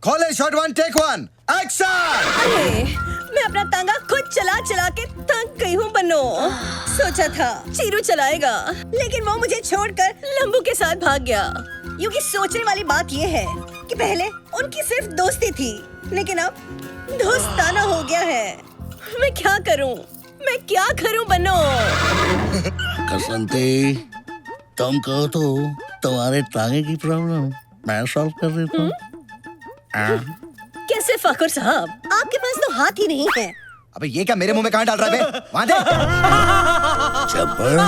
खोले shot 1 take 1 action. अरे मैं अपना तांगा खुद चला चला के थक गई हूँ बनो। सोचा था चीरू चलाएगा, लेकिन वो मुझे छोड़कर लंबू के साथ भाग गया। क्योंकि सोचने वाली बात ये है कि पहले उनकी सिर्फ दोस्ती थी, लेकिन अब दोस्ताना हो गया है। मैं क्या करूँ बनो? कसंती, तुम कहो तो तुम्हारे टांगे की प्रॉब्लम मैं सॉल्व कर देता हूँ। कैसे फाकुर साहब, आपके पास तो हाथ ही नहीं है। अबे ये क्या मेरे मुंह में कहाँ डाल रहा है बे? वहाँ दे। जब्बर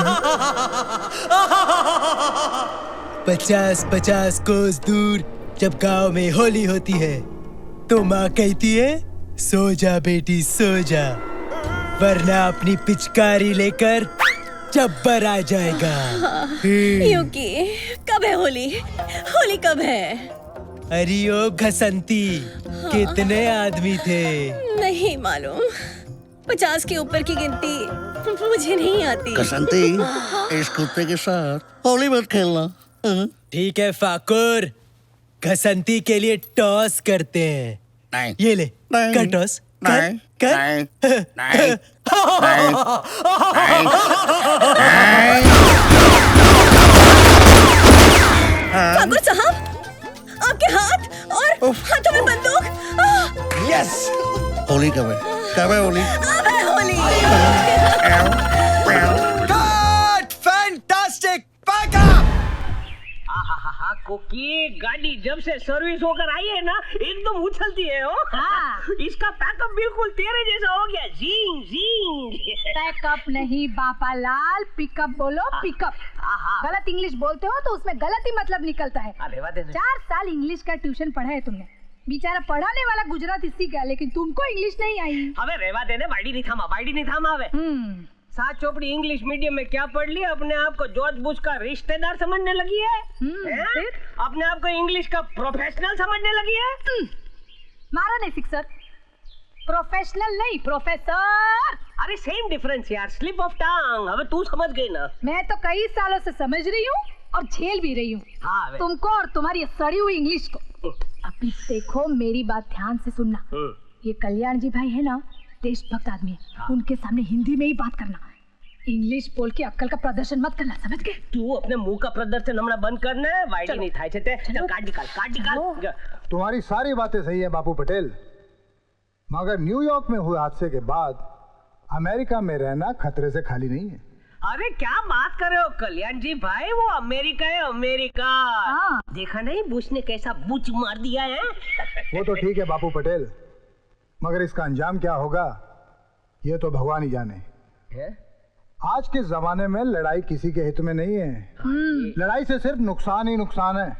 50-50 कोस दूर जब गांव में होली होती है तो माँ कहती है सो जा बेटी सो जा, वरना अपनी पिचकारी लेकर जब्बर आ जाएगा। युकी, कब है होली? होली कब है? अरे ओ घसंती, कितने आदमी थे? नहीं मालूम। 50 के ऊपर की गिनती मुझे नहीं आती। कसंती, इस कुत्ते के साथ होली मत खेलना। ठीक है फाकुर, घसंती के लिए टॉस करते हैं। नहीं, ये ले, नहीं, कर टॉस, नहीं, कर, नहीं, कर। नहीं, फाकुर साहब, आपके हाथ और हाथों में बंदूक। यस। होली कब है? कब है होली? अब है Holi. Cut! Fantastic! Pack up! हाँ कोकी, गाड़ी जब से सर्विस होकर आई है ना एकदम उछलती है। हो हाँ। इसका पैकअप बिल्कुल तेरे जैसा हो गया। जींग जींग। पैकअप नहीं बापा लाल, पिकअप बोलो पिकअप। गलत इंग्लिश बोलते हो तो उसमें गलत ही मतलब निकलता है। अरे वाह दे। 4 साल इंग्लिश का ट्यूशन पढ़ा है तुमने। बेचारा पढ़ाने वाला गुजराती सीख गया, लेकिन तुमको इंग्लिश नहीं आई। हमें रेवा देने वाइडी नहीं थामा हवे। 7 चौपड़ी इंग्लिश मीडियम में क्या पढ़ लिया? अपने आप को जॉर्ज बुश का रिश्तेदार समझने लगी है। फिर? अपने आप को इंग्लिश का प्रोफेशनल समझने लगी है। मारा नहीं फिक्सर, प्रोफेशनल नहीं प्रोफेसर। अरे सेम डिफरेंस यार, स्लिप ऑफ टंग। अब तू समझ गई ना? मैं तो कई सालों से समझ रही हूँ और झेल भी रही हूँ हाँ तुमको और तुम्हारी सड़ी हुई इंग्लिश को। अभी देखो, मेरी बात ध्यान से सुनना। ये कल्याण जी भाई है ना, देशभक्त आदमी है। उनके सामने हिंदी में ही बात करना, इंग्लिश बोल के अक्कल का प्रदर्शन मत करना, समझ गए? तू अपने मुंह का प्रदर्शन हमारा बंद करना है। वाइडी नहीं थाई छते। चल काट निकाल। तुम्हारी सारी बातें सही है बापू पटेल, मगर न्यूयॉर्क में हुए हादसे के बाद अमेरिका में रहना खतरे से खाली नहीं है। अरे क्या बात कर रहे हो कल्याण जी भाई, वो अमेरिका है अमेरिका। देखा नहीं बुश ने कैसा बुच मार दिया है। वो तो ठीक है बापू पटेल, मगर इसका अंजाम क्या होगा ये तो भगवान ही जाने। आज के जमाने में लड़ाई किसी के हित में नहीं है। लड़ाई से सिर्फ नुकसान ही नुकसान है।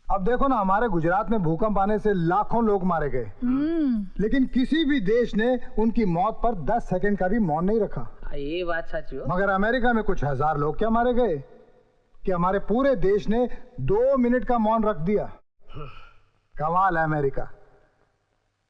अब देखो ना, हमारे गुजरात में भूकंप आने से लाखों लोग मारे गए, लेकिन किसी भी देश ने उनकी मौत पर 10 सेकंड का भी मौन नहीं रखा। ये बात सच है। मगर अमेरिका में कुछ हजार लोग क्या मारे गए कि हमारे पूरे देश ने 2 मिनट का मौन रख दिया। कमाल है अमेरिका,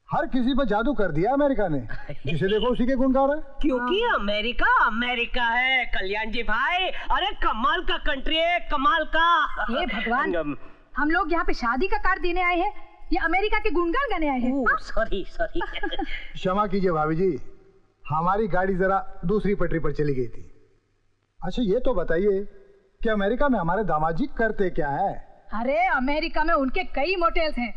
हर किसी पर जादू कर दिया अमेरिका ने। जिसे देखो उसी के गुण गा रहा है। क्योंकि अमेरिका अमेरिका है कल्याण जी भाई। अरे कमाल का कंट्री है, कमाल का। हे भगवान, हम लोग यहाँ पे शादी का कार्ड देने आए हैं या अमेरिका के गुणगान गाने आए हैं? सॉरी क्षमा कीजिए भाभी जी, हमारी गाड़ी जरा दूसरी पटरी पर चली गई थी। अच्छा ये तो बताइए कि अमेरिका में हमारे दामाद जी करते क्या है? अरे अमेरिका में उनके कई मोटेल्स हैं।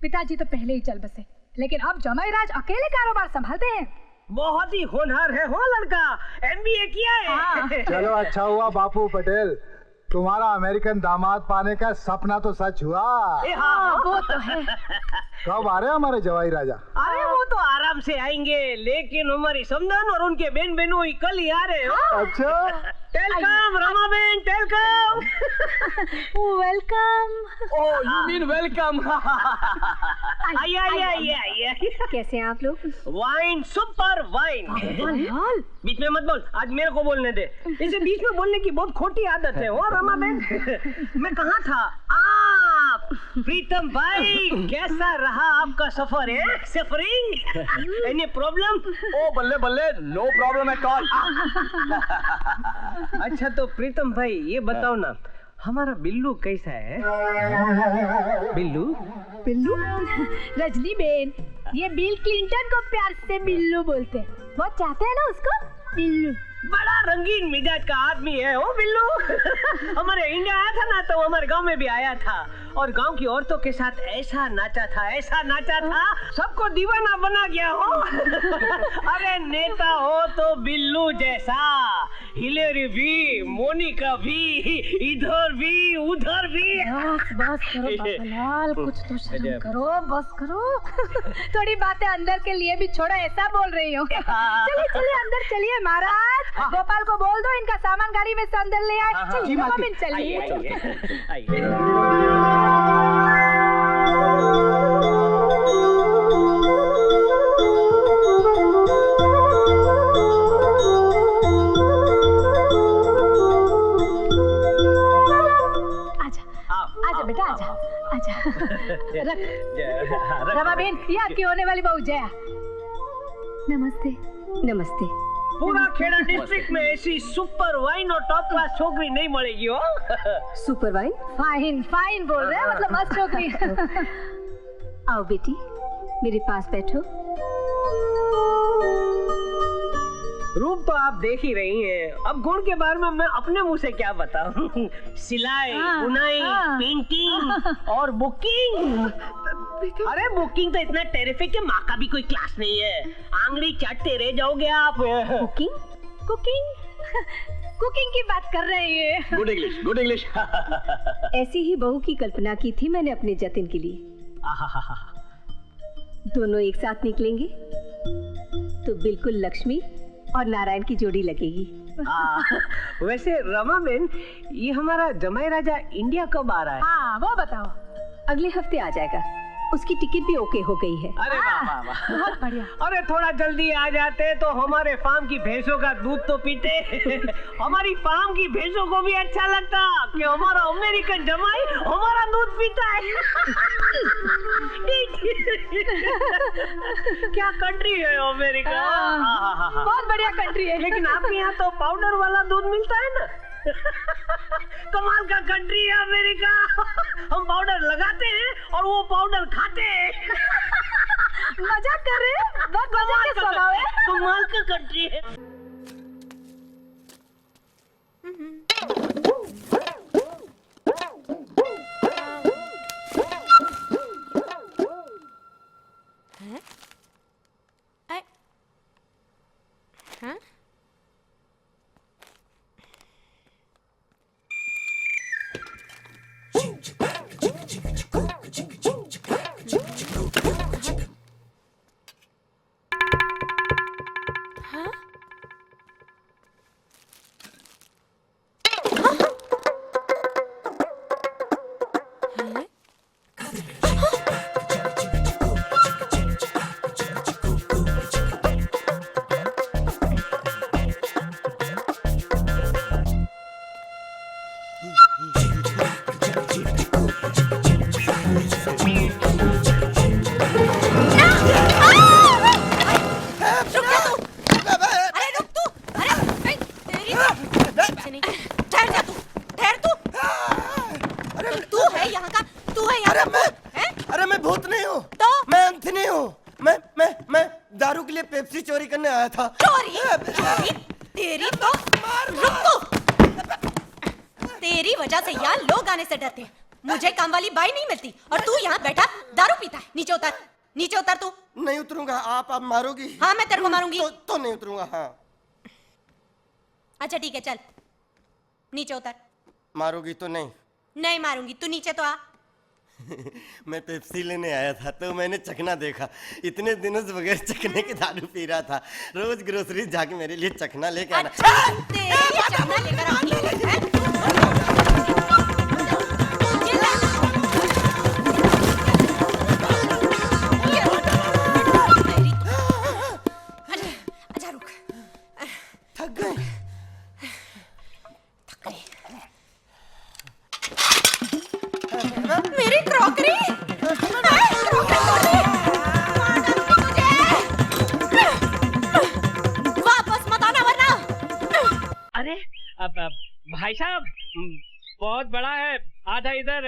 पिताजी तो पहले ही चल बसे, लेकिन अब जमाई राज अकेले कारोबार संभालते हैं। बहुत ही होनहार है हो लड़का, MBA किया है। चलो अच्छा हुआ बापू पटेल, तुम्हारा अमेरिकन दामाद पाने का सपना तो सच हुआ। वो तो है। कब आ रहे हैं हमारे जवाई राजा? अरे वो तो आराम से आएंगे, लेकिन हमारी समधन और उनके बहन बहनों कल ही आ रहे हो। अच्छा, वेलकम रमा बहन, welcome. Welcome. Oh you mean welcome. आइए। कैसे हैं आप लोग? Wine, super wine. बीच में मत बोल, आज मेरे को बोलने दे। इसे बीच में बोलने की बहुत खोटी आदत है। ओ रमा बहन, मैं कहाँ था? आप प्रीतम भाई, कैसा रहा आपका सफर है? सफरिंग? Any problem? ओ बल्ले बल्ले, नो प्रॉब्लम एट ऑल। अच्छा तो प्रीतम भाई ये बताओ ना, हमारा बिल्लू कैसा है? बिल्लू बिल्लू रजनी बेन, ये बिल क्लिंटन को प्यार से बिल्लू बोलते हैं। बहुत चाहते हैं ना उसको बिल्लू। बड़ा रंगीन मिजाज का आदमी है ओ बिल्लू। हमारे इंडिया आया था ना तो हमारे गांव में भी आया था और गांव की औरतों के साथ ऐसा नाचा था, सबको दीवाना बना गया हो। अरे नेता हो तो बिल्लू जैसा, हिलेरी भी, मोनिका भी, इधर भी उधर भी। बस करो बाबूलाल, कुछ तो शर्म करो, बस करो। थोड़ी बातें अंदर के लिए भी छोड़ो, ऐसा बोल रही हूँ। चलिए अंदर चलिए महाराज। गोपाल को बोल दो इनका सामान गाड़ी में से अंदर ले आए। चलिए आजा बेटा, आजा। रमा बेन, ये आपकी होने वाली बहू जया। नमस्ते। पूरा खेड़ा डिस्ट्रिक्ट में ऐसी सुपर वाइन और टॉप क्लास छोकरी नहीं मिलेगी हो। Super wine? फाइन बोल रहे हैं, मतलब मस्त छोकरी। आओ बेटी, मेरे पास बैठो। रूप तो आप देख ही रही हैं, अब गुण के बारे में मैं अपने मुंह से क्या बताऊं। सिलाई, बुनाई, पेंटिंग और बुकिंग। अरे बुकिंग तो इतना टेरिफिक है, माँ का भी कोई क्लास नहीं है। आंगली चाटते रह जाओगे आप। कुकिंग की बात कर रहे हैं। Good English. ऐसी ही बहू की कल्पना की थी मैंने अपने जतिन के लिए। दोनों एक साथ निकलेंगे तो बिल्कुल लक्ष्मी और नारायण की जोड़ी लगेगी। वैसे रमा बेन, ये हमारा जमाई राजा इंडिया कब आ रहा है? हाँ वो बताओ। अगले हफ्ते आ जाएगा, उसकी टिकट भी ओके हो गई है। अरे वाह। बहुत बढ़िया। अरे थोड़ा जल्दी आ जाते तो हमारे फार्म की भैंसों का दूध तो पीते। हमारी फार्म की भैंसों को भी अच्छा लगता कि हमारा अमेरिकन जमाई हमारा दूध पीता है। क्या कंट्री है अमेरिका। बहुत बढ़िया कंट्री है। लेकिन आपके यहाँ तो पाउडर वाला दूध मिलता है ना। कमाल का कंट्री है अमेरिका। हम पाउडर लगाते हैं और वो पाउडर खाते हैं। मजाक कर रहे हैं? बहुत मजाक के स्वभाव है। कमाल का कंट्री है। अरे मैं भूत नहीं हूँ तो? मैं अंथनी हूँ। मैं दारू के लिए पेप्सी चोरी करने आया था। चोरी? तेरी तो रुक तो। तेरी वजह से यहाँ लोग आने से डरते हैं। मुझे काम वाली बाई नहीं मिलती और तू यहाँ बैठा दारू पीता है। नीचे उतर तू। नहीं उतरूंगा। आप मारोगी? हाँ मैं तेरे को मारूंगी। तो नहीं उतरूंगा। हाँ अच्छा ठीक है, चल नीचे उतर। मारोगी तो नहीं? नहीं मारूंगी, तू नीचे तो आ। मैं पेप्सी लेने आया था तो मैंने चखना देखा। इतने दिनों से बगैर चखने के दारू पी रहा था। रोज ग्रोसरी जाके मेरे लिए चखना लेके आना। अच्छा, तेरी चखना लेकर आऊंगी। अच्छा रुक। थक गए? मेरी क्रॉकरी वापस मत आना वरना। अरे अब भाई साहब बहुत बड़ा है, आज था इधर,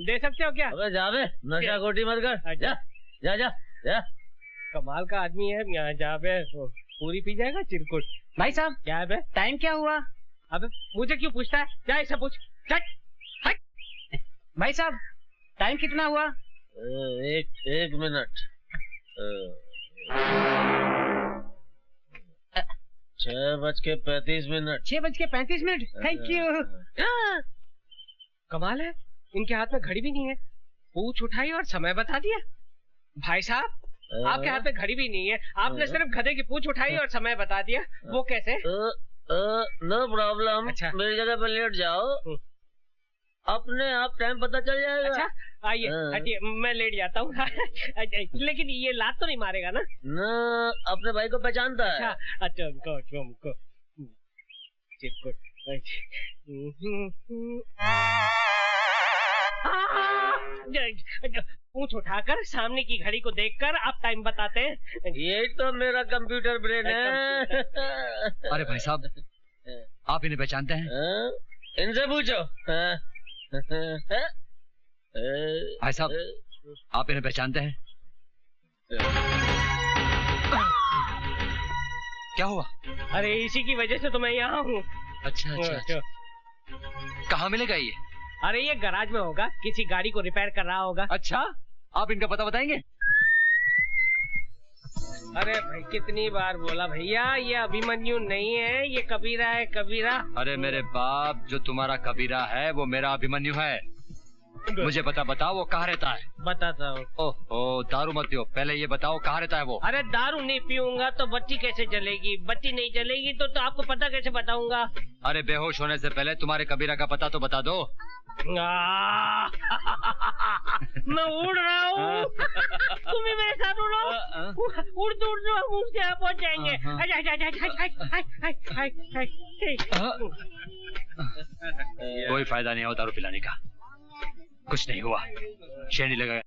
दे सकते हो क्या? अबे जा बे, नशा खोटी मत कर। जा जा जा जा। कमाल का आदमी है, यहाँ जहाँ पे पूरी पी जाएगा चिरकुट। भाई साहब क्या है बे? टाइम क्या हुआ? अबे मुझे क्यों पूछता है? जा ऐसा पूछ। भाई साहब टाइम कितना हुआ? एक मिनट। 6:35। 6:35। Thank you. कमाल है, इनके हाथ में घड़ी भी नहीं है, पूछ उठाई और समय बता दिया। भाई साहब आपके हाथ में घड़ी भी नहीं है, आपने सिर्फ गधे की पूछ उठाई और समय बता दिया, वो कैसे? No problem. अच्छा। मेरी जगह पर लेट जाओ, अपने आप टाइम पता चल जाएगा। अच्छा आइए हटिए, मैं लेट जाता हूँ। लेकिन ये लात तो नहीं मारेगा ना? न, अपने भाई को पहचानता है। अच्छा उनको चिरकुट। पूछ उठाकर सामने की घड़ी को देखकर आप टाइम बताते हैं। यही तो मेरा कंप्यूटर ब्रेन है। अरे भाई साहब, आप इन्हें पहचानते हैं? इनसे पूछो। भाई साहब, आप इन्हें पहचानते हैं? क्या हुआ? अरे इसी की वजह से तो मैं यहाँ हूँ। अच्छा। कहाँ मिलेगा ये? अरे ये गैराज में होगा, किसी गाड़ी को रिपेयर कर रहा होगा। अच्छा, आप इनका पता बताएंगे? अरे भाई कितनी बार बोला भैया, ये अभिमन्यु नहीं है, ये कबीरा है, कबीरा। अरे मेरे बाप, जो तुम्हारा कबीरा है वो मेरा अभिमन्यु है। मुझे बताओ वो कहाँ रहता है? बताता हूँ। ओह, दारू मत पियो, पहले ये बताओ कहाँ रहता है वो? अरे दारू नहीं पीऊंगा तो बत्ती कैसे जलेगी? बत्ती नहीं जलेगी तो आपको पता कैसे बताऊंगा? अरे बेहोश होने से पहले तुम्हारे कबीरा का पता तो बता दो। मैं उड़ रहा हूँ, तुम भी मेरे साथ उड़ो। उड़ते हम उसके यहाँ पहुँच जाएंगे। कोई फायदा नहीं हो दारू पिलाने का, कुछ नहीं हुआ, शेर नहीं लगा।